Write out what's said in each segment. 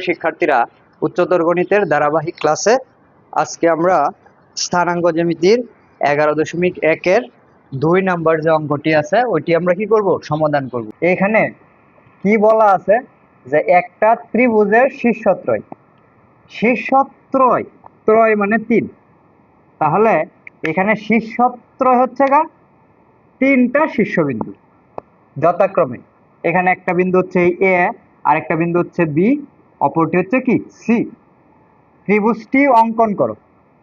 শিক্ষার্থীরা, উচ্চতর গণিতের ধারাবাহিক ক্লাসে আজকে আমরা স্থানাঙ্ক জ্যামিতির 11.1 এর 2 নাম্বার যে অঙ্কটি আছে ওইটি আমরা কি করব, সমাধান করব। এখানে কি বলা আছে যে একটা ত্রিভুজের শীর্ষত্রয়, শীর্ষত্রয় ত্রয় মানে 3, তাহলে এখানে শীর্ষত্রয় হচ্ছে গা 3টা শীর্ষবিন্দু যথাক্রমে। এখানে একটা বিন্দু হচ্ছে এ, আর একটা বিন্দু হচ্ছে বি, অপরটি হচ্ছে কি সি। ত্রিভুজটি অঙ্কন করো।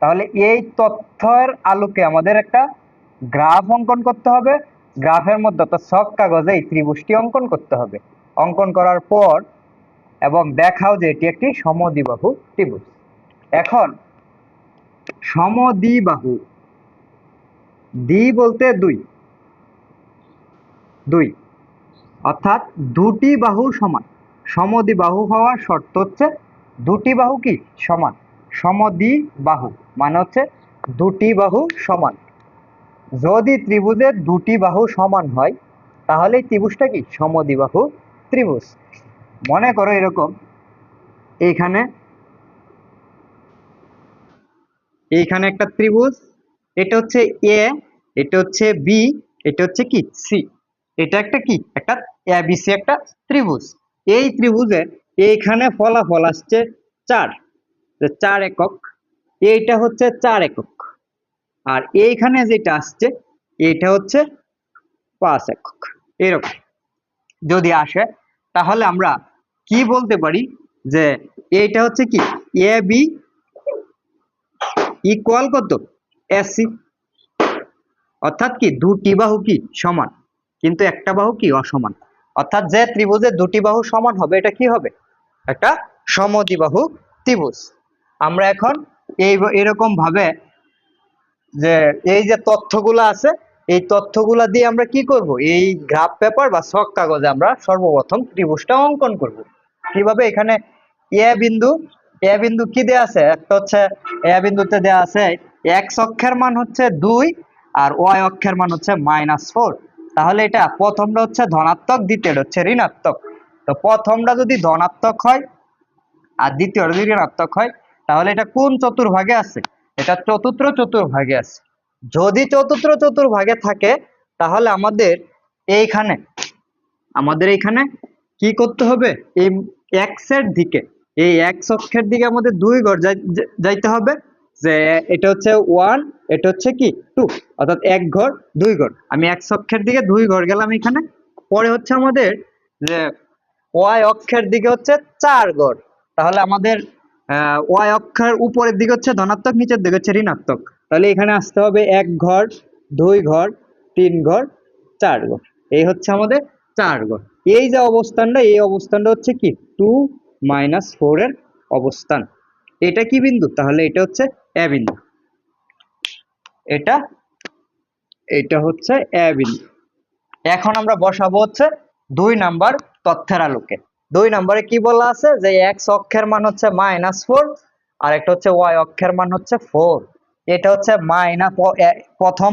তাহলে এই তথ্যের আলোকে আমাদের একটা গ্রাফ অঙ্কন করতে হবে। গ্রাফের মধ্যে তো ছক কাগজে এই ত্রিভুজটি অঙ্কন করতে হবে। অঙ্কন করার পর এবং দেখাও যে এটি একটি সমদ্বিবাহু ত্রিভুজ। এখন সমদ্বিবাহু, দ্বি বলতে দুই, দুই অর্থাৎ দুটি বাহু সমান। সমদ্বিবাহু হওয়ার শর্ত হচ্ছে দুটি বাহু কি সমান। সমদ্বিবাহু মানে হচ্ছে দুটি বাহু সমান। যদি ত্রিভুজের দুটি বাহু সমান হয় তাহলে ত্রিভুজটা কি সমদ্বিবাহু ত্রিভুজ। মনে করো এরকম, এইখানে এইখানে একটা ত্রিভুজ, এটা হচ্ছে এ, এটা হচ্ছে বি, এটা হচ্ছে কি সি। এটা একটা কি একটা এবিসি একটা ত্রিভুজ। এই ত্রিভুজের এইখানে ফলাফল আসছে 4 একক, এইটা হচ্ছে 4 একক, আর এইখানে যেটা আসছে এটা হচ্ছে 5 একক। এরকম যদি আসে তাহলে আমরা কি বলতে পারি যে এইটা হচ্ছে কি এ বি ইকুয়াল কত এসি। অর্থাৎ কি দুটি বাহু কি সমান, কিন্তু একটা বাহু কি অসমান। অর্থাৎ যে ত্রিভুজের দুটি বাহু সমান হবে এটা কি হবে, একটা সমদ্বিবাহু ত্রিভুজ। আমরা এখন এরকম ভাবে যে এই যে তথ্যগুলো আছে এই তথ্যগুলা দিয়ে আমরা কি করব, এই গ্রাফ পেপার বা ছক কাগজে আমরা সর্বপ্রথম ত্রিভুজটা অঙ্কন করব। কিভাবে, এখানে এ বিন্দু কি দেয়া আছে, একটা হচ্ছে এ বিন্দুতে দেয়া আছে এক্স অক্ষের মান হচ্ছে 2 আর ওয়াই অক্ষের মান হচ্ছে -4। তাহলে এটা প্রথমটা হচ্ছে ধনাত্মক, দ্বিতীয়টা হচ্ছে ঋণাত্মক। তো প্রথমটা যদি ধনাত্মক হয় আর দ্বিতীয়টা যদি ঋণাত্মক হয় তাহলে এটা কোন চতুর্ভাগে আছে, এটা চতুর্থ চতুর্ভাগে আছে। যদি চতুর্থ চতুর্ভাগে থাকে তাহলে এইখানে আমাদের কি করতে হবে, এই এক্স এর দিকে, এই এক্স অক্ষের দিকে আমাদের 2 ঘর যাইতে হবে। যে এটা হচ্ছে 1, এটা হচ্ছে কি 2, অর্থাৎ 1 ঘর 2 ঘর। আমি এক্স অক্ষের দিকে 2 ঘর গেলাম এখানে। পরে হচ্ছে আমাদের যে ওয়াই অক্ষের দিকে হচ্ছে 4 ঘর। তাহলে আমাদের ওয়াই অক্ষের উপরের দিকে হচ্ছে ধনাত্মক, নিচের দিকে হচ্ছে ঋণাত্মক। তাহলে এখানে আসতে হবে 1 ঘর 2 ঘর 3 ঘর 4 ঘর। এই হচ্ছে আমাদের 4 ঘর। এই যে অবস্থানটা, এই অবস্থানটা হচ্ছে কি 2 - 4 এর অবস্থান। এটা কি বিন্দু, তাহলে এটা হচ্ছে এ বিন্দু। এটা এটা হচ্ছে এ বিন্দু। এখন আমরা বসাবো হচ্ছে 2 নাম্বার তথ্যের আলোকে। 2 নম্বরে কি বলা আছে যে এক্স অক্ষের মান হচ্ছে -4 আর একটা হচ্ছে ওয়াই অক্ষের মান হচ্ছে 4। এটা হচ্ছে প্রথম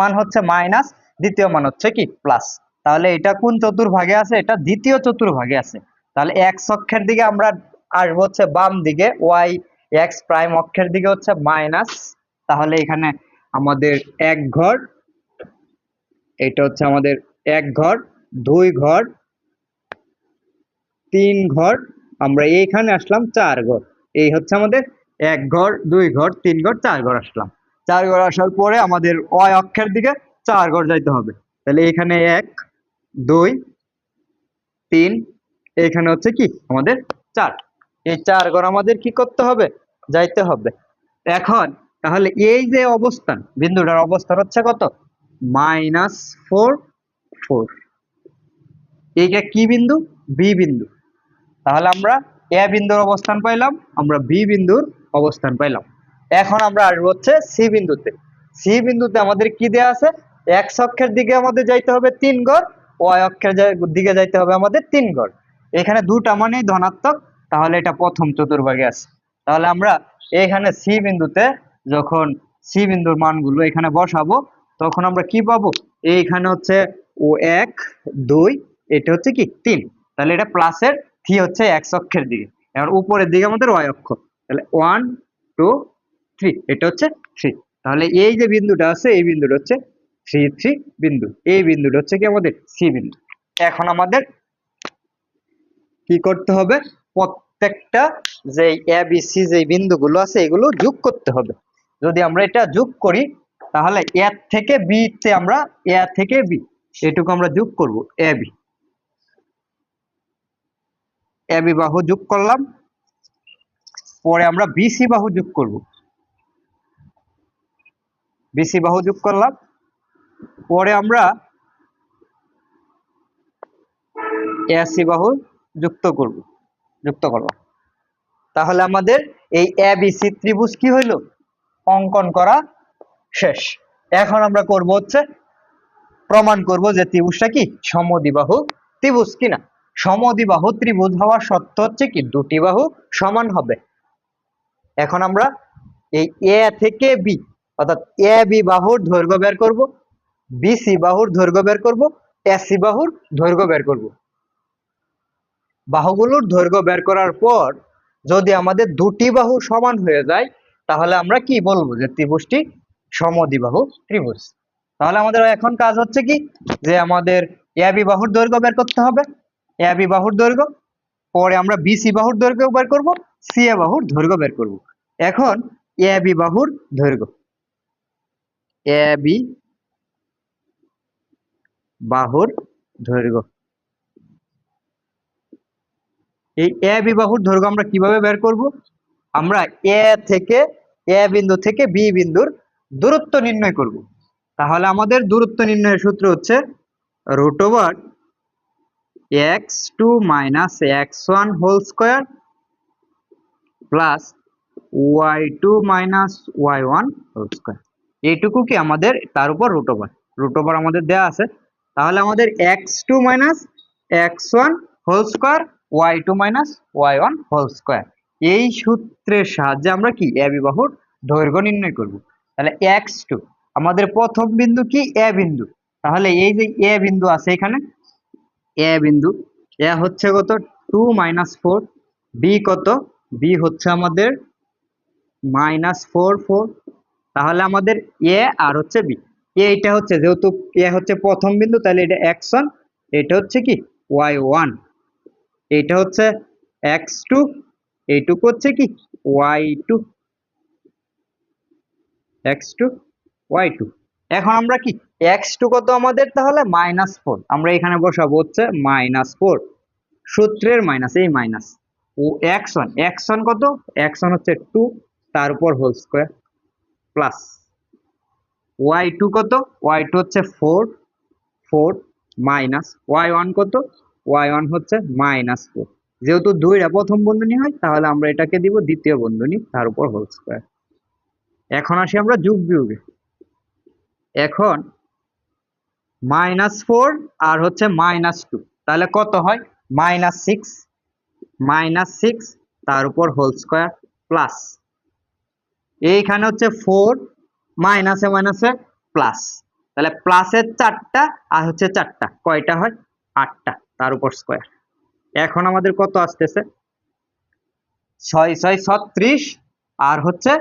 মান হচ্ছে মাইনাস, দ্বিতীয় মান হচ্ছে কি প্লাস। তাহলে এটা কোন চতুর্ভাগে আছে, এটা দ্বিতীয় চতুর্ভাগে আছে। তাহলে এক্স অক্ষের দিকে আমরা আসবো হচ্ছে বাম দিকে, ওয়াই এক্স প্রাইম অক্ষের দিকে হচ্ছে মাইনাস। তাহলে এখানে আমাদের 1 ঘর, এটা হচ্ছে আমাদের 1 ঘর 2 ঘর 3 ঘর, আমরা এইখানে আসলাম 4 ঘর। এই হচ্ছে আমাদের 1 ঘর 2 ঘর 3 ঘর 4 ঘর আসলাম। 4 ঘর আসার পরে আমাদের ওয়াই অক্ষের দিকে 4 ঘর যাইতে হবে। তাহলে এখানে 1 2 3, এখানে হচ্ছে কি আমাদের 4। এই 4 ঘর আমাদের কি করতে হবে, যাইতে হবে। এখন তাহলে এই যে অবস্থান, বিন্দুটার অবস্থান হচ্ছে কত, -4 4। এইটা কি বিন্দু, বি বিন্দু। তাহলে আমরা এ বিন্দুর অবস্থান পাইলাম, আমরা বি বিন্দুর অবস্থান পাইলাম। এখন আমরা আসবো হচ্ছে সি বিন্দুতে। সি বিন্দুতে আমাদের কি দেয়া আছে, এক্স অক্ষের দিকে আমাদের যাইতে হবে 3 ঘর, ওয়াই অক্ষের দিকে যাইতে হবে আমাদের 3 ঘর। এখানে দুটা মানেই ধনাত্মক, তাহলে এটা প্রথম চতুর্ভাগে আছে। তাহলে আমরা এখানে সি বিন্দুতে যখন সি বিন্দুর মানগুলো এখানে বসাবো তখন আমরা কি পাবো, এইখানে হচ্ছে ও 1 2, এটা হচ্ছে কি 3। তাহলে এটা প্লাসের থ্রি হচ্ছে এক্স অক্ষের দিকে। আর উপরের দিকে আমাদের ওয়াই অক্ষ, তাহলে 1 2 3, এটা হচ্ছে 3। তাহলে এই যে বিন্দুটা আছে এই বিন্দুটা হচ্ছে 3 3 বিন্দু, এই বিন্দুটা হচ্ছে কি আমাদের সি বিন্দু। এখন আমাদের কি করতে হবে, প্রত্যেকটা যে এ বি সি যে বিন্দুগুলো আছে এগুলো যোগ করতে হবে। যদি আমরা এটা যোগ করি তাহলে এ থেকে বি তে আমরা এ থেকে বি এটুকু আমরা যোগ করব, এ বি, এ বি বাহু যোগ করলাম, পরে আমরা বিসি বাহু যোগ করব, বিসি বাহু যোগ করলাম, পরে আমরা এসি বাহু যুক্ত করলাম। তাহলে আমাদের এই এ বি সি ত্রিভুজ কি হইল, অঙ্কন করা শেষ। এখন আমরা করব হচ্ছে প্রমাণ করব যে ত্রিভুজটা কি সমদ্বিবাহু ত্রিভুজ কিনা। সমদ্বিবাহু ত্রিভুজ হওয়ার শর্ত হচ্ছে কি দুটি বাহু সমান হবে। এখন আমরা এই এ থেকে বি অর্থাৎ এ বি বাহুর দৈর্ঘ্য বের করব, বিসি বাহুর দৈর্ঘ্য বের করব, এসি বাহুর দৈর্ঘ্য বের করব। বাহুগুলোর দৈর্ঘ্য বের করার পর যদি আমাদের দুটি বাহু সমান হয়ে যায় তাহলে আমরা কি বলবো যে ত্রিভুজটি সমদ্বিবাহু ত্রিভুজ। তাহলে আমাদের এখন কাজ হচ্ছে কি যে আমাদের এ বি বাহুর দৈর্ঘ্য বের করতে হবে, এ বি বাহুর দৈর্ঘ্য, পরে আমরা বিসি বাহুর দৈর্ঘ্য বের করব, সি এ বাহুর দৈর্ঘ্য বের করব। এখন এ বি বাহুর দৈর্ঘ্য, এ বি বাহুর দৈর্ঘ্য, এই এ বি বাহুর দৈর্ঘ্য আমরা কিভাবে বের করব, আমরা এ থেকে এ বিন্দু থেকে বি বিন্দুর দূরত্ব নির্ণয় করব। তাহলে আমাদের দূরত্ব নির্ণয়ের সূত্র হচ্ছে √(x2 - x1 whole square plus y2 - y1 whole square. এইটুকু কি আমাদের তার উপর √(, আমাদের দেয়া আছে। তাহলে আমাদের x2 - x1 whole square y2 - y1 whole square, এই সূত্রের সাহায্যে আমরা কি এ বি বাহুর দৈর্ঘ্য নির্ণয় করব। তাহলে x2 আমাদের প্রথম বিন্দু কি এ বিন্দু, তাহলে এই যে এ বিন্দু আছে এখানে এ বিন্দু, এ হচ্ছে কত 2 - 4, বি কত, বি হচ্ছে আমাদের -4 4। তাহলে আমাদের এ আর হচ্ছে বি, এইটা হচ্ছে যেহেতু এ হচ্ছে প্রথম বিন্দু তাহলে এটা x1, এটা হচ্ছে কি y1, এটা হচ্ছে x2, এইটুকু হচ্ছে কি y2, x2 y2। এখন আমরা কি x2 কত আমাদের, তাহলে -4, আমরা এখানে বসাবো হচ্ছে -4, সূত্রের মাইনাস, এই মাইনাস, ও x1 কত, x1 হচ্ছে 2 তার উপর হোল স্কয়ার প্লাস y2 কত, y2 হচ্ছে 4 4 মাইনাস y1 কত, y1 হচ্ছে -4। যেহেতু দুইটা প্রথম বন্ধনী হয় তাহলে আমরা এটাকে দিব দ্বিতীয় বন্ধনী তার উপর হোল স্কয়ার। এখন আসি আমরা যোগ বিয়োগে। এখন -4 আর হচ্ছে -2 তাহলে কত হয়, -6 তার উপর হোল স্কয়ার প্লাস এইখানে হচ্ছে 4 মাইনাসে মাইনাসে প্লাস, তাহলে প্লাসের 4টা আর হচ্ছে 4টা কয়টা হয় 8টা তার উপর স্কয়ার। এখন আমাদের কত আসতেছে 6 6 36 আর হচ্ছে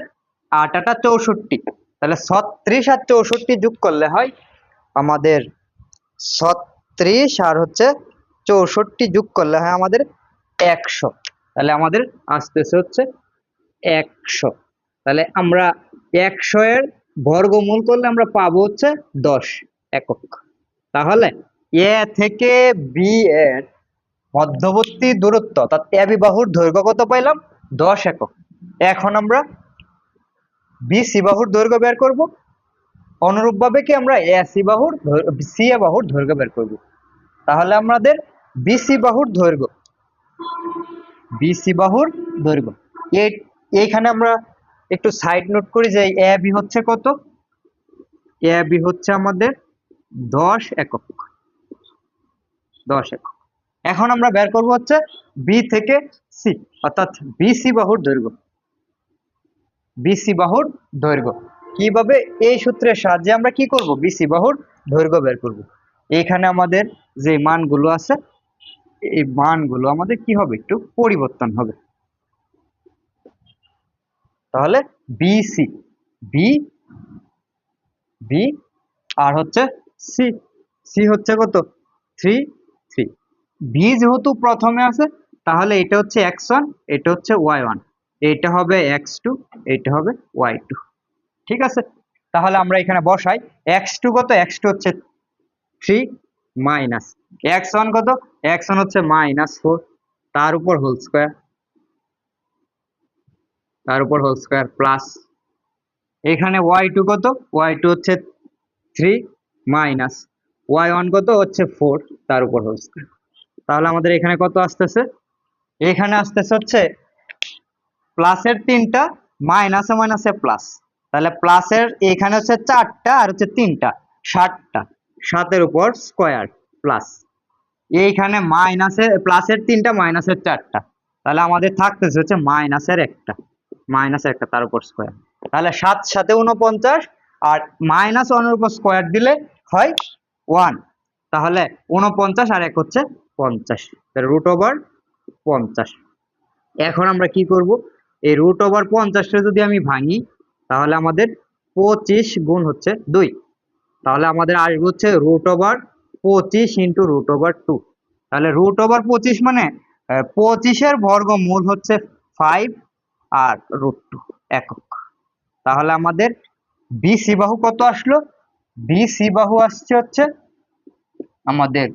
8 8 64, তাহলে 36 আর 64 যোগ করলে হয় আমাদের 36 আর হচ্ছে 64 যোগ করলে হয় আমাদের 100। তাহলে আমাদের আসতেছে হচ্ছে 100। তাহলে আমরা 100 এর বর্গমূল করলে আমরা পাবো হচ্ছে 10 একক। তাহলে এ থেকে বি এর মধ্যবর্তী দূরত্ব অর্থাৎ এ বি বাহুর দৈর্ঘ্য কত পাইলাম 10 একক। এখন আমরা বিসি বাহুর দৈর্ঘ্য বের করব, অনুরূপভাবে কি আমরা এসি বাহুর সি এ বাহুর দৈর্ঘ্য বের করব। তাহলে আমাদের বিসি বাহুর দৈর্ঘ্য, বিসি বাহুর দৈর্ঘ্য এইখানে আমরা একটু সাইড নোট করি যে এ বি হচ্ছে কত, এ বি হচ্ছে আমাদের 10 একক, 10 একক। এখন আমরা বের করব হচ্ছে বি থেকে সি অর্থাৎ বিসি বাহুর দৈর্ঘ্য, বিসি বাহুর দৈর্ঘ্য কিভাবে, এই সূত্রের সাহায্যে আমরা কি করব বিসি বাহুর দৈর্ঘ্য বের করব। এখানে আমাদের যে মানগুলো আছে এই মানগুলো আমাদের কি হবে একটু পরিবর্তন হবে। তাহলে বিসি, বি বি আর হচ্ছে সি, সি হচ্ছে কত 3 3। বি যেহেতু প্রথমে আছে তাহলে এটা হচ্ছে x1, এটা হচ্ছে y1, এটা হবে x2, এটা হবে y2। ঠিক আছে, তাহলে আমরা এখানে বসাই x2 কত, x2 হচ্ছে 3 মাইনাস x1 কত, x1 হচ্ছে -4, তার উপর হোল স্কয়ার, তার উপর হোল স্কয়ার প্লাস এখানে y2 কত, y2 হচ্ছে 3 মাইনাস y1 কত হচ্ছে 4, তার উপর হোল স্কয়ার। তাহলে আমাদের এখানে কত আসতেছে, এখানে আসতেছে হচ্ছে প্লাসের 3টা, মাইনাসে মাইনাসে প্লাস, তাহলে প্লাসের এখানে হচ্ছে 4টা আর হচ্ছে 3টা 7টা, 7-এর উপর স্কয়ার প্লাস এইখানে মাইনাসের প্লাসের 3টা মাইনাসের 4টা, তাহলে আমাদের থাকতেছে হচ্ছে মাইনাসের একটা তার উপর স্কয়ার। তাহলে 7 7 49 আর -1 এর উপর স্কয়ার দিলে হয় 1, তাহলে 49 আর 1 হচ্ছে 50, √50। এখন আমরা কি করব, এই √50 যদি আমি ভাঙি তাহলে আমাদের 25 গুণ হচ্ছে 2, তাহলে আমাদের আসবে হচ্ছে √25 ইন্টু √2। তাহলে √25 মানে 25-এর বর্গমূল হচ্ছে 5 আর √2 একক। তাহলে আমাদের বিসি বাহু কত আসলো, বিসি বাহু আসছে হচ্ছে আমাদের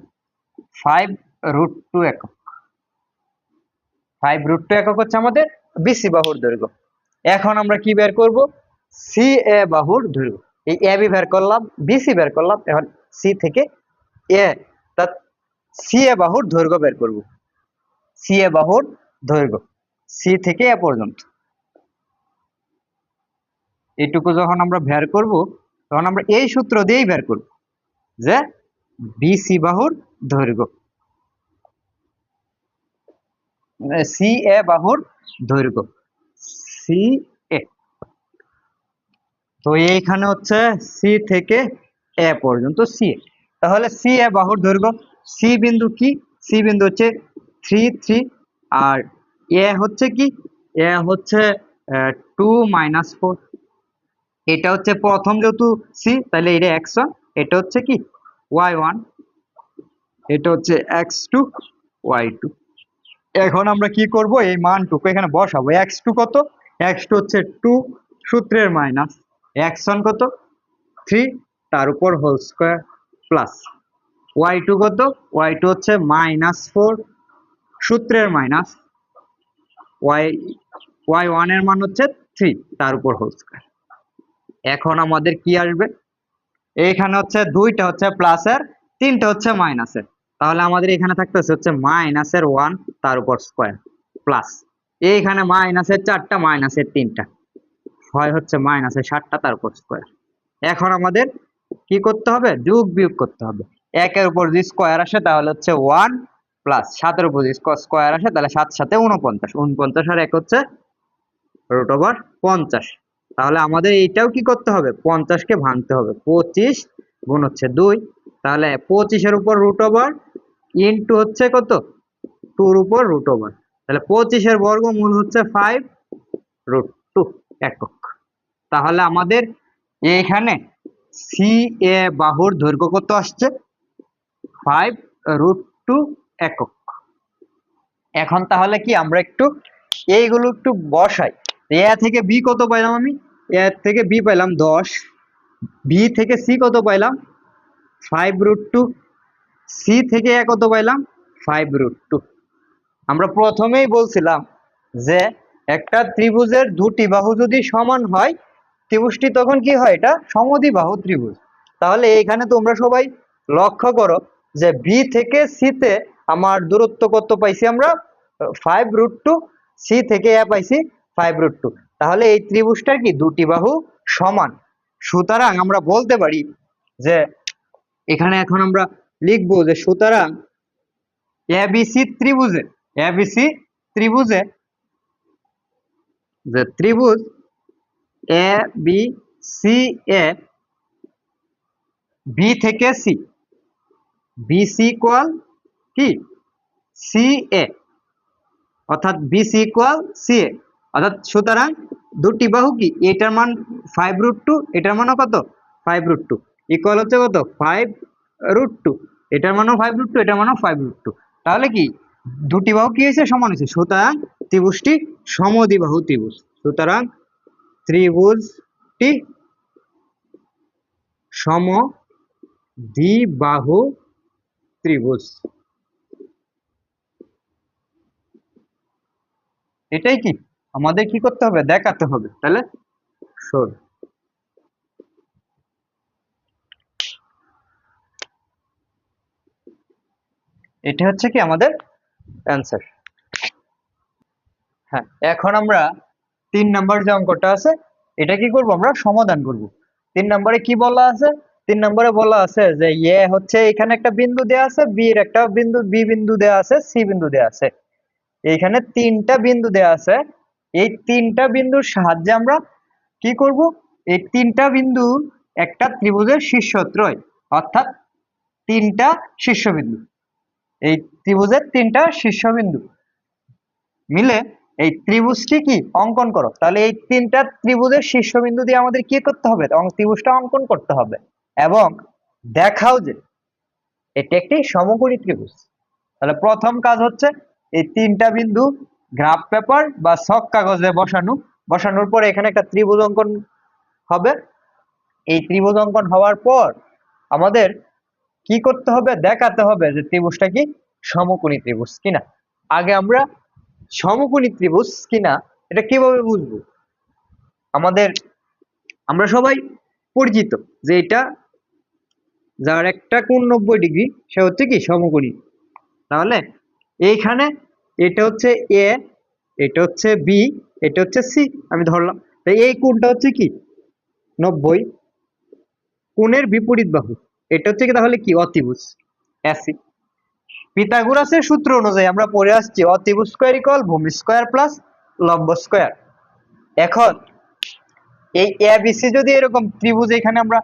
5√2 একক, 5√2 একক হচ্ছে আমাদের বিসি বাহুর দৈর্ঘ্য। এখন আমরা কি বের করব, সি এ বাহুর দৈর্ঘ্য। এই এ বি বের করলাম, বিসি বের করলাম, এখন সি থেকে এ, তা সি এ বাহুর দৈর্ঘ্য বের করব। সি এ বাহুর দৈর্ঘ্য সি থেকে এ পর্যন্ত, এইটুকু যখন আমরা বের করব তখন আমরা এই সূত্র দিয়েই বের করব যে বিসি বাহুর দৈর্ঘ্য, সি এ বাহুর দৈর্ঘ্য, সি এ। তো এইখানে হচ্ছে সি থেকে এ পর্যন্ত সি এ, তাহলে সি এ বাহুর দৈর্ঘ্য, সি বিন্দু কি, সি বিন্দু হচ্ছে 3 3 আর এ হচ্ছে কি, এ হচ্ছে 2 -4, এটা হচ্ছে প্রথম যেহেতু সি তাহলে এটা x1, এটা হচ্ছে কি y1, এটা হচ্ছে x2 y2। এখন আমরা কি করব, এই মানটুকু এখানে বসাবো। x2 কত, x2 হচ্ছে 2 সূত্রের মাইনাস, x1 কত 3 তার উপর হোল স্কয়ার প্লাস y2 কত, y2 হচ্ছে -4 সূত্রের মাইনাস, y1 এর মান হচ্ছে 3 তার উপর হোল স্কয়ার। এখন আমাদের কি আসবে, এইখানে হচ্ছে 2টা হচ্ছে প্লাসের, 3টা হচ্ছে মাইনাসের, তাহলে আমাদের এখানে থাকতেছে হচ্ছে -1 তার উপর স্কয়ার প্লাস এইখানে -4টা -3টা হয় হচ্ছে -7টা তার উপর স্কয়ার। এখন আমাদের কি করতে হবে, যোগ বিয়োগ করতে হবে। 1-এর উপর যদি স্কয়ার আসে তাহলে হচ্ছে 1 প্লাস 7-এর উপর যদি স্কয়ার আসে তাহলে 7 7 49, 49 আর 1 হচ্ছে √50। তাহলে আমাদের এইটাও কি করতে হবে, 50-কে ভাঙতে হবে, 25 গুণ হচ্ছে 2, তাহলে 25-এর উপর √ ইন্টু হচ্ছে কত 2-র উপর √ তাহলে 25-এর বর্গমূল হচ্ছে 5√2 একক। তাহলে আমাদের এইখানে সি এ বাহুর দৈর্ঘ্য কত আসছে, 5√2 একক। এখন তাহলে কি আমরা একটু এইগুলো একটু বসাই, এ থেকে বি কত পাইলাম, আমি এ থেকে বি পাইলাম 10, বি থেকে সি কত পাইলাম 5√2, সি থেকে এ কত পাইলাম 5√2। আমরা প্রথমেই বলছিলাম যে একটা ত্রিভুজের দুটি বাহু যদি সমান হয় ত্রিভুজটি তখন কি হয়, এটা সমদ্বিবাহু ত্রিভুজ। তাহলে এইখানে তোমরা সবাই লক্ষ্য করো যে বি থেকে সি তে আমার দূরত্ব কত পাইছি আমরা 5√2, সি থেকে এ পাইছি 5√2, তাহলে এই ত্রিভুজটার কি দুটি বাহু সমান। সুতরাং আমরা বলতে পারি যে এখানে এখন আমরা লিখবো যে সুতরাং এবিসি ত্রিভুজে, এবিসি ত্রিভুজে যে ত্রিভুজ A B C A, B থেকে সি, বিসি ইকুয়াল কি সি এ, অর্থাৎ বিসি ইকুয়াল সি এ, অর্থাৎ সুতরাং দুটি বাহু কি, এটার মান 5√2, এটার মানও কত 5√2, ইকুয়াল হচ্ছে কত 5√2, এটার মানও 5√2, এটার মানও 5√2। তাহলে কি দুটি বাহু কি হয়েছে, সমান হয়েছে। সুতরাং ত্রিভুজটি সমদ্বিবাহু ত্রিভুজ। সুতরাং ত্রিভুজটি সমদ্বিবাহু ত্রিভুজ। এটাই কি আমাদের কি করতে হবে, দেখাতে হবে। তাহলে শোন, এটা হচ্ছে কি আমাদের অ্যান্সার। হ্যাঁ, এখন আমরা 3 নাম্বার যে অঙ্কটা আছে এটা কি করব, আমরা সমাধান করব। 3 নম্বরে কি বলা আছে, 3 নম্বরে বলা আছে যে এ হচ্ছে এখানে একটা বিন্দু দেয়া আছে, বি এর একটা বিন্দু, বি বিন্দু দেয়া আছে, সি বিন্দু দেয়া আছে। এইখানে 3টা বিন্দু দেয়া আছে। এই 3টা বিন্দুর সাহায্যে আমরা কি করব, এই 3টা বিন্দু একটা ত্রিভুজের শীর্ষত্রয়, অর্থাৎ 3টা শীর্ষবিন্দু, এই ত্রিভুজের 3টা শীর্ষবিন্দু মিলে এই ত্রিভুজটি কি অঙ্কন করো। তাহলে এই 3টা ত্রিভুজের শীর্ষবিন্দু দিয়ে আমাদের কি করতে হবে, ত্রিভুজটা অঙ্কন করতে হবে এবং দেখাও যে এটি একটি সমকোণী ত্রিভুজ। তাহলে প্রথম কাজ হচ্ছে এই 3টা বিন্দু গ্রাফ পেপার বা ছক কাগজে বসানোর পরে এখানে একটা ত্রিভুজ অঙ্কন হবে। এই ত্রিভুজ অঙ্কন হওয়ার পর আমাদের কি করতে হবে, দেখাতে হবে যে ত্রিভুজটা কি সমকোণী ত্রিভুজ কিনা। আগে আমরা সমকোণী ত্রিভুজ কিনা এটা কিভাবে বুঝবো, আমরা সবাই পরিচিত যে এটা যার একটা কোণ 90 ডিগ্রি সে হচ্ছে কি সমকোণী। তাহলে এইখানে এটা হচ্ছে এ, এটা হচ্ছে বি, এটা হচ্ছে সি, আমি ধরলাম। তাই এই কোণটা হচ্ছে কি 90, কোণের বিপরীত বাহু এটা হচ্ছে কি, তাহলে কি অতিভুজ এসি। পিথাগোরাসের সূত্র অনুযায়ী আমরা পড়ে আসছি অতিভুজ স্কয়ার ইকুয়াল ভূমি স্কয়ার প্লাস লম্ব স্কয়ার। এখন এই এ বি সি যদি এরকম ত্রিভুজ এখানে আমরা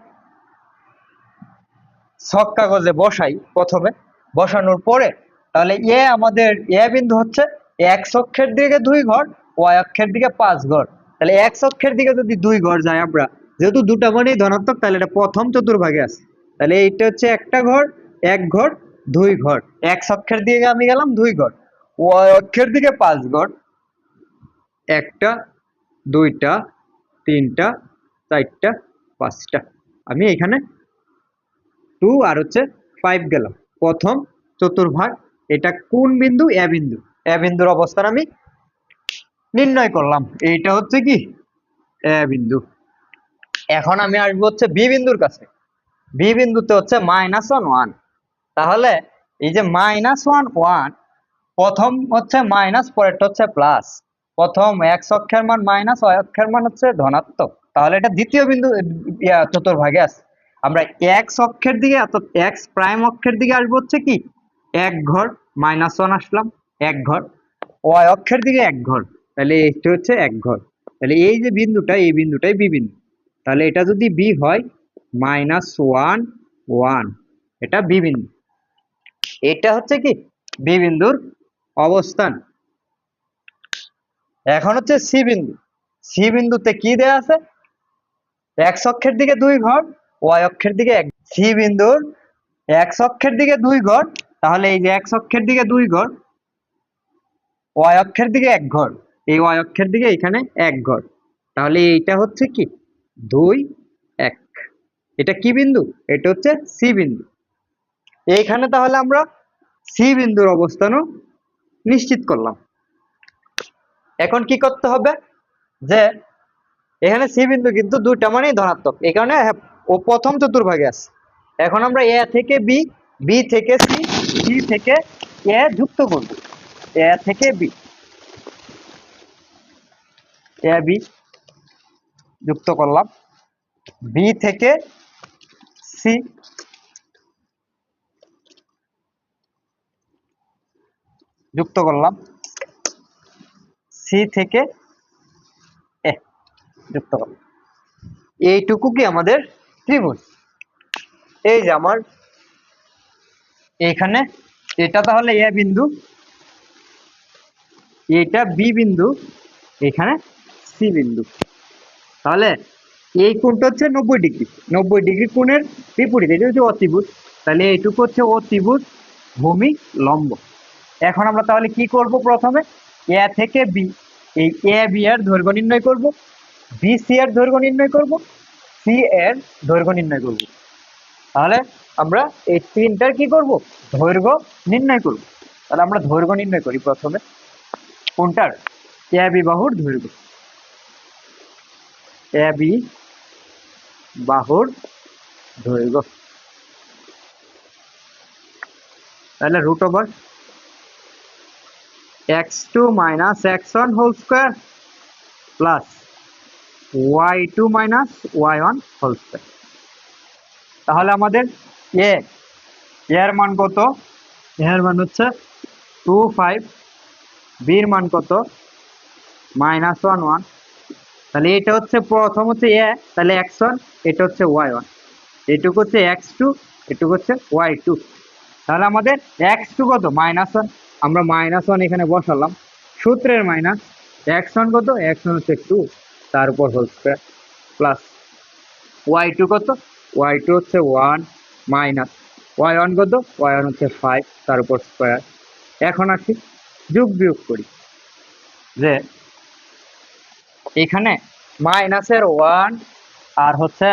ছক কাগজে বসাই, প্রথমে বসানোর পরে তাহলে এ আমাদের এ বিন্দু হচ্ছে এক্স অক্ষের দিকে 2 ঘর, ওয়াই অক্ষের দিকে 5 ঘর। তাহলে এক্স অক্ষের দিকে যদি 2 ঘর যায়, আমরা যেহেতু দুটা মানেই ধনাত্মক তাহলে এটা প্রথম চতুর্ভাগে আছে। তাহলে এইটা হচ্ছে একটা ঘর, 1 ঘর, 2 ঘর। এক্স অক্ষের দিকে আমি গেলাম 2 ঘর, ওয়াই অক্ষের দিকে 5 ঘর, একটা, দুইটা, তিনটা, চারটা, পাঁচটা। আমি এখানে 2 আর হচ্ছে 5 গেলাম প্রথম চতুর্ভাগ। এটা কোন বিন্দু, এ বিন্দু, এ বিন্দুর অবস্থান আমি নির্ণয় করলাম। এইটা হচ্ছে কি এ বিন্দু। এখন আমি আসবো হচ্ছে বি বিন্দুর কাছে। বি বিন্দুতে হচ্ছে -1 1। তাহলে এই যে -1 1, প্রথম হচ্ছে মাইনাস, পরেরটা হচ্ছে প্লাস। প্রথম এক্স অক্ষের মান মাইনাস, ওয়াই অক্ষের মান হচ্ছে ধনাত্মক। তাহলে এটা দ্বিতীয় বিন্দু চতুর্ভাগে আছে। আমরা এক্স অক্ষের দিকে অর্থাৎ এক্স প্রাইম অক্ষের দিকে আসবো হচ্ছে কি 1 ঘর, -1 আসলাম 1 ঘর, ওয়াই অক্ষের দিকে 1 ঘর, তাহলে এটা হচ্ছে 1 ঘর। তাহলে এই যে বিন্দুটা, এই বিন্দুটাই বি বিন্দু। তাহলে এটা যদি বি হয় -1 1, এটা বি বিন্দু। এটা হচ্ছে কি বি বিন্দুর অবস্থান। এখন হচ্ছে সি বিন্দু। সি বিন্দুতে কি দেয়া আছে, এক্স অক্ষের দিকে 2 ঘর, ওয়াই অক্ষের দিকে 1। সি বিন্দুর এক্স অক্ষের দিকে 2 ঘর, তাহলে এই যে এক্স অক্ষের দিকে 2 ঘর, ওয়াই অক্ষের দিকে 1 ঘর, এই ওয়াই অক্ষের দিকে এখানে 1 ঘর। তাহলে এইটা হচ্ছে কি 2 1। এটা কি বিন্দু, এটা হচ্ছে সি বিন্দু। এইখানে তাহলে আমরা সি বিন্দুর অবস্থানও নিশ্চিত করলাম। এখন কি করতে হবে, যে এখানে সি বিন্দু কিন্তু দুইটা মানেই ধনাত্মক, এই কারণে ও প্রথম চতুর্ভাগে আছে। এখন আমরা এ থেকে বি, বি থেকে সি, সি থেকে এ যুক্ত করব। এ থেকে বি, এ বি যুক্ত করলাম, বি থেকে সি যুক্ত করলাম, সি থেকে এ যুক্ত করলাম। এইটুকু কি আমাদের ত্রিভুজ। এই যে আমার এখানে এটা তাহলে এ বিন্দু, এটা বি বিন্দু, এখানে সি বিন্দু। তাহলে এই কোণটা হচ্ছে 90 ডিগ্রি, 90 ডিগ্রি কোণের বিপরীত, এটা হচ্ছে অতিভুজ, তাহলে এইটুকু হচ্ছে অতিভুজ ভূমি লম্ব। এখন আমরা তাহলে কি করব, প্রথমে এ থেকে বি, এই এ বি এর দৈর্ঘ্য নির্ণয় করব, বি সি এর দৈর্ঘ্য নির্ণয় করব, সি এর দৈর্ঘ্য নির্ণয় করব। তাহলে আমরা এই তিনটার কি করব, দৈর্ঘ্য নির্ণয় করব। তাহলে আমরা দৈর্ঘ্য নির্ণয় করি প্রথমে, কোনটার, এ বি বাহুর দৈর্ঘ্য, এ বি বাহুর দৈর্ঘ্য। তাহলে root over x2 minus x1 whole square plus y2 minus y1 whole square। তাহলে আমাদের এ এর মান কত, এর মান হচ্ছে 25, বি এর মান কত -1 1। তাহলে এটা হচ্ছে প্রথম হচ্ছে এ, তাহলে x1, এটা হচ্ছে y1, এটুকু হচ্ছে x2, এটুকু হচ্ছে y2। তাহলে আমাদের x2 কত -1, আমরা -1 এখানে বসালাম, সূত্রের মাইনাস x1 কত, x1 হচ্ছে 2 তার উপর হোল স্কয়ার প্লাস y2 কত, y2 হচ্ছে 1 মাইনাস y1 কত, y1 হচ্ছে 5 তার উপর স্কয়ার। এখন আসি যোগ বিয়োগ করি, যে এখানে মাইনাসের 1 আর হচ্ছে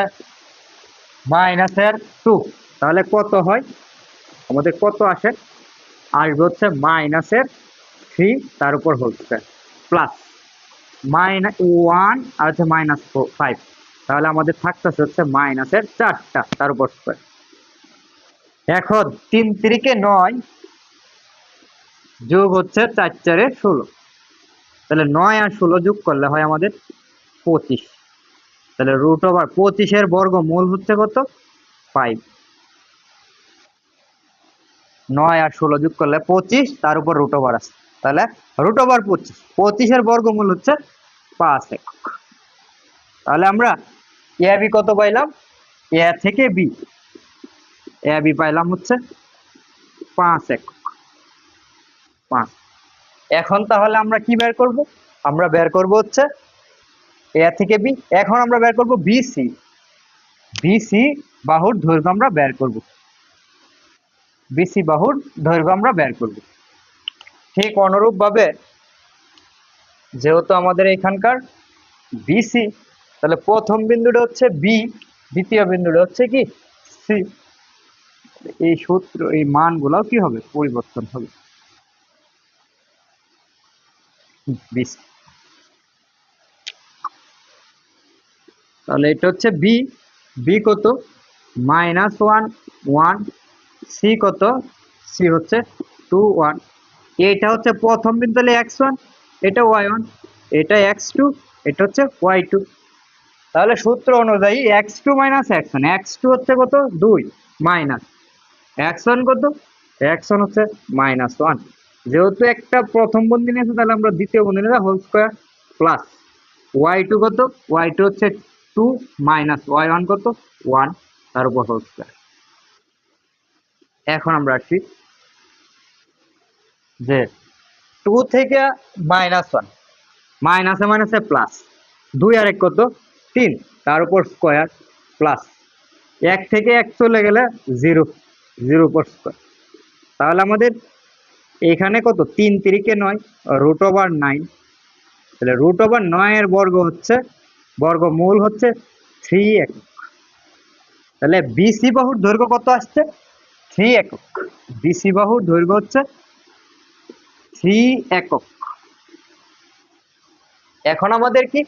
-2, তাহলে কত হয়, আমাদের কত আসে, আসবে হচ্ছে -3 তার উপর হোল স্কয়ার প্লাস -1 আর হচ্ছে -5, তাহলে আমাদের থাকতেছে হচ্ছে -4টা তার উপর স্কয়ার। এখন 3 3 9 যোগ হচ্ছে 4 4 16, তাহলে 9 আর 16 যোগ করলে হয় আমাদের 25। তাহলে রুট ওভার 25 বর্গমূল হচ্ছে কত, 5। 9 আর 16 যোগ করলে 25, তার উপর রুট ওভার আছে, তাহলে রুট ওভার 25 বর্গমূল হচ্ছে 5 একক। তাহলে আমরা এ বি কত পাইলাম, এ থেকে বি, এ বি পাইলাম হচ্ছে 5 একক, 5। এখন তাহলে আমরা কি বের করব, আমরা বের করব হচ্ছে এ থেকে বি। এখন আমরা বের করব বিসি, বিসি বাহুর দৈর্ঘ্য আমরা বের করব, বিসি বাহুর দৈর্ঘ্য আমরা বের করব। ঠিক অনুরূপ ভাবে যেহেতু আমাদের এখানকার বিসি, তাহলে প্রথম বিন্দুটা হচ্ছে বি, দ্বিতীয় বিন্দুটা হচ্ছে কি সি, এই সূত্র এই মানগুলো কি হবে, পরিবর্তন হবে। বিসি, তাহলে এটা হচ্ছে বি, বি কত -1 1, সি কত, সি হচ্ছে 2 1। এটা হচ্ছে প্রথম বিন্দু, তাহলে x1, এটা y1, এটা x2, এটা হচ্ছে y2। তাহলে সূত্র অনুযায়ী x2 x1, x2 হচ্ছে কত 2 মাইনাস x1 কত, x1 হচ্ছে -1। যেহেতু একটা প্রথম বন্ধনী নিয়েছে, তাহলে আমরা দ্বিতীয় বন্ধনী হোল স্কয়ার প্লাস y2 কত, y2 হচ্ছে 2 মাইনাস y1 কত 1 তার উপর হোল স্কয়ার। এখন আমরা আসি যে 2 থেকে -1, মাইনাসে মাইনাসে প্লাস, 2 আর 1 কত 3 তার উপর স্কয়ার প্লাস 1 থেকে 1 চলে গেলে 0, 0 উপর স্কয়ার। তাহলে আমাদের এখানে কত 3 3 9, রুট ওভার 9, তাহলে রুট ওভার 9 এর বর্গ হচ্ছে, বর্গমূল হচ্ছে 3 একক। তাহলে বিসি বাহুর দৈর্ঘ্য কত আসছে, 3 একক, বিসি বাহুর দৈর্ঘ্য হচ্ছে 3 একক। এখন আমাদের কি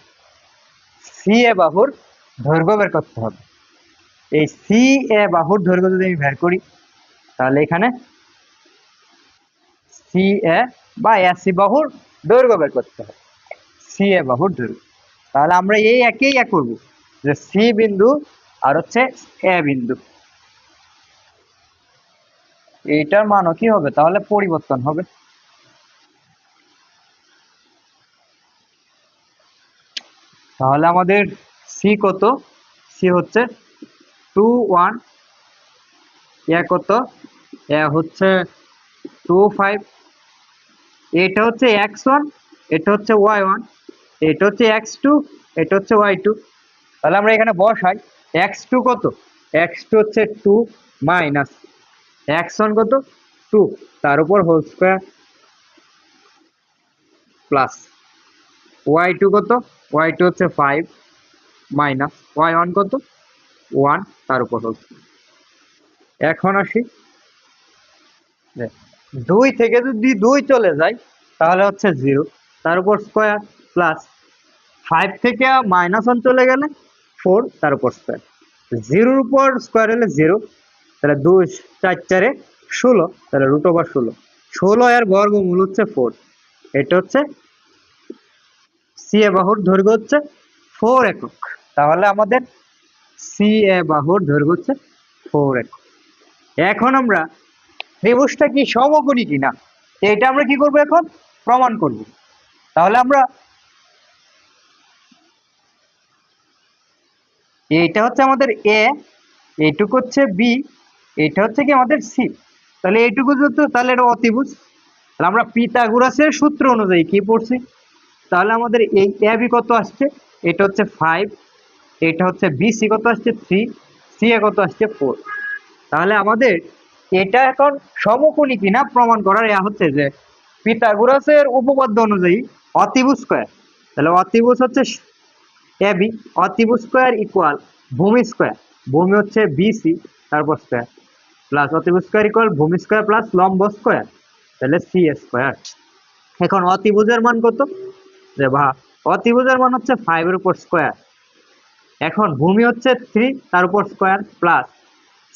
সি এ বাহুর দৈর্ঘ্য বের করতে হবে। এই সি এ বাহুর দৈর্ঘ্য যদি আমি বের করি, তাহলে এখানে সি এ বা এসি বাহুর দৈর্ঘ্য বের করতে হবে, সি এ বাহুর দৈর্ঘ্য। তাহলে আমরা এই একই করব, যে সি বিন্দু আর হচ্ছে এ বিন্দু, এইটার মানও কি হবে, তাহলে পরিবর্তন হবে। তাহলে আমাদের সি কত, সি হচ্ছে 2 1, এ কত, এ হচ্ছে 2 5, এটা হচ্ছে x1, এটা হচ্ছে y1, এটা হচ্ছে x2, এটা হচ্ছে y2। তাহলে আমরা এখানে বসাই, x2 কত, x2 হচ্ছে 2 মাইনাস x1 কত 2, তার উপর হোল স্কয়ার প্লাস y2 কত, y2 হচ্ছে 5 মাইনাস y1 কত 1, তার উপর হোল স্কয়ার। এখন আসি, 2 থেকে যদি 2 চলে যায় তাহলে হচ্ছে 0, তার উপর স্কয়ার প্লাস 5 থেকে -1 চলে গেলে 4, তার উপর স্কয়ার। 0 উপর স্কয়ার হলে 0, তাহলে 2 4 4 16, তাহলে √16। 16 এর বর্গমূল হচ্ছে 4। এটা হচ্ছে CA বাহুর দৈর্ঘ্য হচ্ছে 4 একক। তাহলে আমাদের CA বাহুর দৈর্ঘ্য হচ্ছে 4 একক। এখন আমরা ত্রিভুজটা কি সমকোণী কিনা এটা আমরা কি করব, এখন প্রমাণ করব। তাহলে আমরা এইটা হচ্ছে আমাদের A, এইটুকু হচ্ছে B, এটা হচ্ছে কি আমাদের C। তাহলে এইটুকু যেহেতু, তাহলে এটা অতিভুজ। তাহলে আমরা পিথাগোরাসের সূত্র অনুযায়ী কি পড়ছি, তাহলে আমাদের এই AB কত আসছে, এটা হচ্ছে 5, এটা হচ্ছে BC কত আসছে 3, CA কত আসছে 4। তাহলে আমাদের এটা এখন সমকোণী কিনা প্রমাণ করার হচ্ছে যে পিথাগোরাসের উপপাদ্য অনুযায়ী অতিভুজ স্কয়ার। তাহলে অতিভুজ হচ্ছে এবি, অতিভুজ স্কয়ার ইকুয়াল ভূমি স্কয়ার, ভূমি হচ্ছে বিসি তারপর স্কয়ার, প্লাস অতিভুজ স্কয়ার ইকুয়াল ভূমি স্কয়ার প্লাস লম্ব স্কয়ার, তাহলে সি স্কয়ার। এখন অতিভুজের মান কত, যে অতিভুজের মান হচ্ছে 5 এর উপর স্কয়ার। এখন ভূমি হচ্ছে 3, তার উপর স্কয়ার প্লাস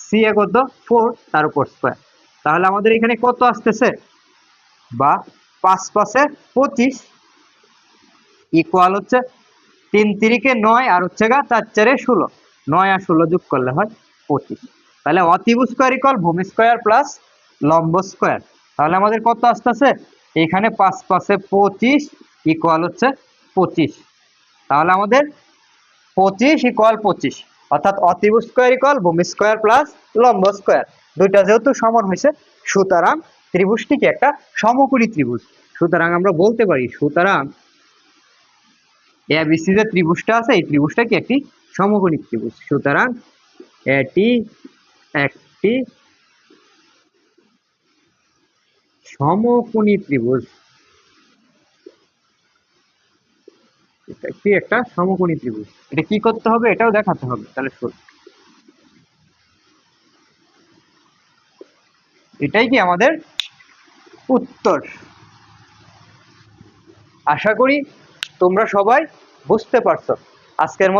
সি এ কত 4, তার উপর স্কয়ার। তাহলে আমাদের এখানে কত আসতেছে, 5 5 25 ইকুয়াল হচ্ছে 3 3 9 আর হচ্ছে 4 4 16, 9 আর 16 যোগ করলে হয় 25। তাহলে অতিভুজ স্কয়ার ইকুয়াল ভূমি স্কয়ার প্লাস লম্ব স্কয়ার। তাহলে আমাদের কত আসতেছে, এখানে 5 5 25 ইকুয়াল হচ্ছে 25। তাহলে আমাদের 25 ইকুয়াল 25, অর্থাৎ অতিভুজ স্কয়ার ইকুয়াল ভূমি স্কয়ার প্লাস লম্ব স্কয়ার। দুইটা যেহেতু সমান হয়েছে, সুতরাং ত্রিভুজটি কি একটা সমকোণী ত্রিভুজ। সুতরাং আমরা বলতে পারি, সুতরাং এবিসি যে ত্রিভুজটা আছে, এই ত্রিভুজটা কি একটি সমকোণী ত্রিভুজ। সুতরাং এটি একটি সমকোণী ত্রিভুজ, এটা কি একটা সমকোণী ত্রিভুজ। এটা কি করতে হবে, এটাও দেখাতে হবে। তাহলে এটাই কি আমাদের উত্তর। আশা করি তোমরা সবাই বুঝতে পারছো। আজকের মতো